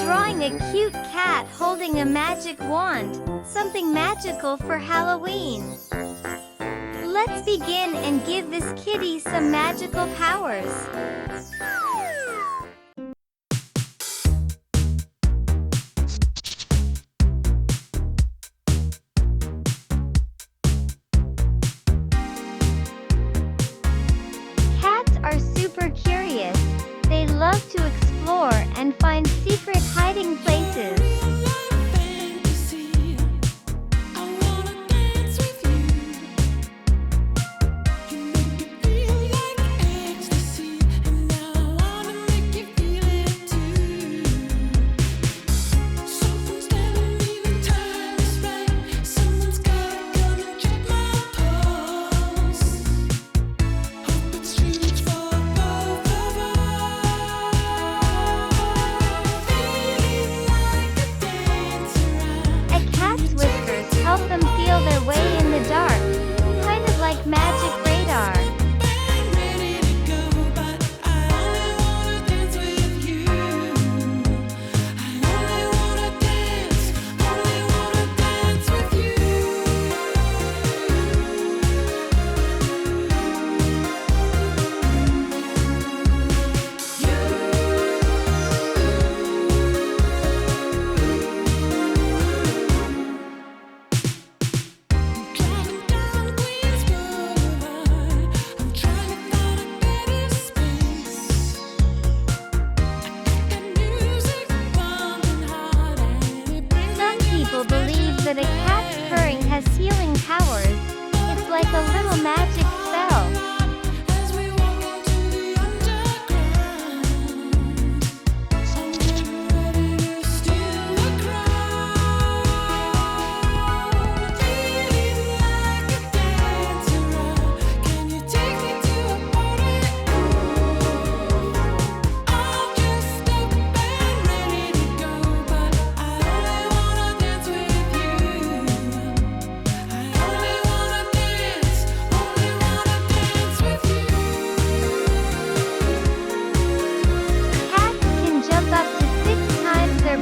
drawing a cute cat holding a magic wand, something magical for Halloween. Let's begin and give this kitty some magical powers. Cats are super curious. They love to explore and find secret hiding places. Help them feel their way in the dark, kind of like magic radar. People believe that a cat's purring has healing powers. It's like a little magic spell.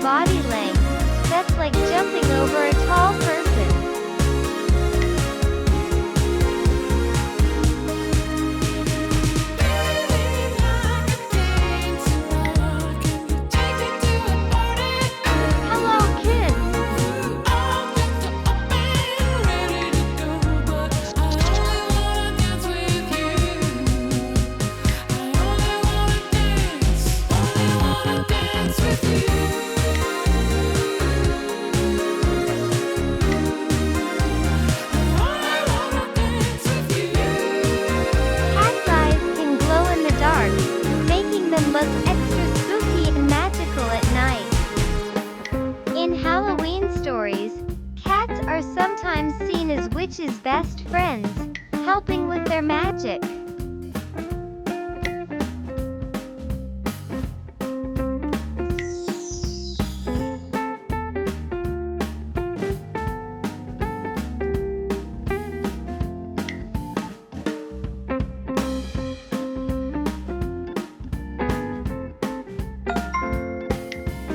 Body length. That's like jumping over a tall person. Hello, kids. Look extra spooky and magical at night. In Halloween stories, cats are sometimes seen as witches' best friends, helping with their magic.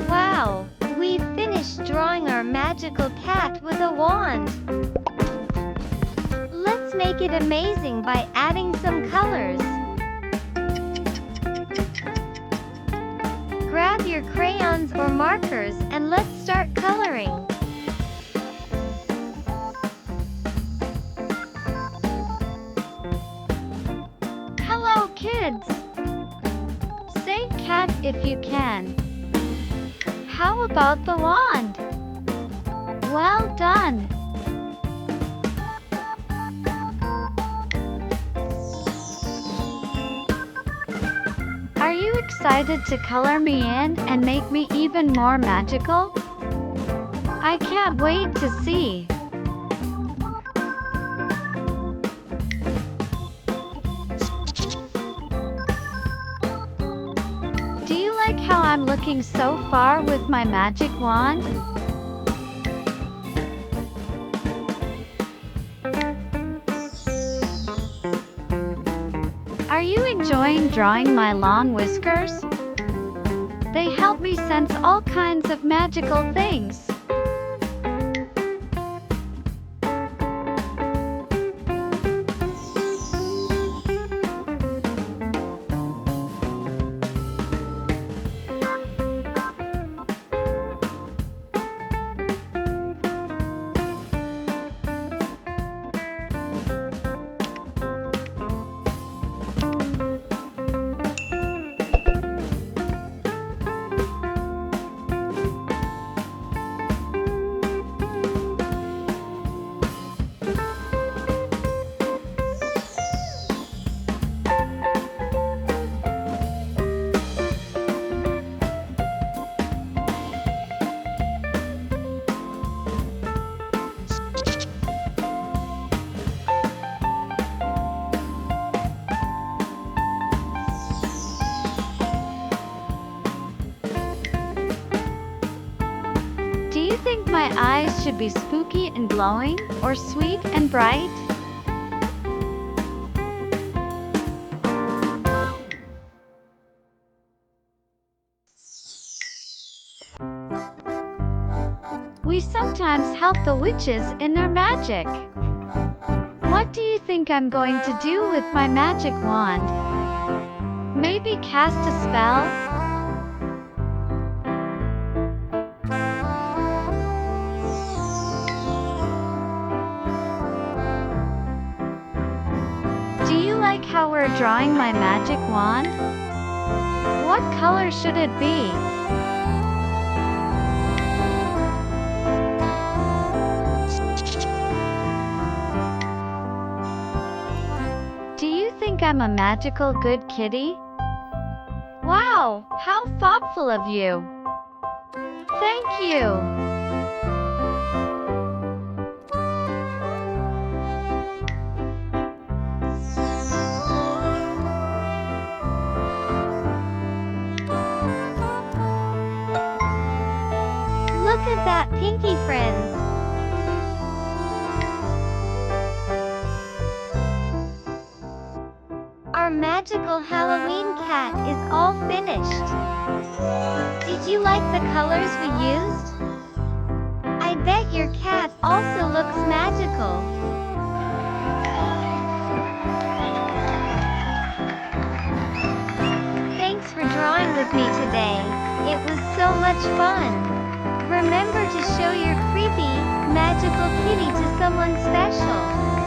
Wow, we've finished drawing our magical cat with a wand. Let's make it amazing by adding some colors. Grab your crayons or markers and let's start coloring. Hello, kids! Say cat if you can. How about the wand? Well done! Are you excited to color me in and make me even more magical? I can't wait to see! Do you like how I'm looking so far with my magic wand? Are you enjoying drawing my long whiskers? They help me sense all kinds of magical things. Do you think my eyes should be spooky and glowing, or sweet and bright? We sometimes help the witches in their magic. What do you think I'm going to do with my magic wand? Maybe cast a spell? Do you like how we're drawing my magic wand? What color should it be? Do you think I'm a magical good kitty? Wow, how thoughtful of you! Thank you! Look at that, Pinky friends! Our magical Halloween cat is all finished. Did you like the colors we used? I bet your cat also looks magical. Thanks for drawing with me today. It was so much fun. Remember to show your creepy, magical kitty to someone special.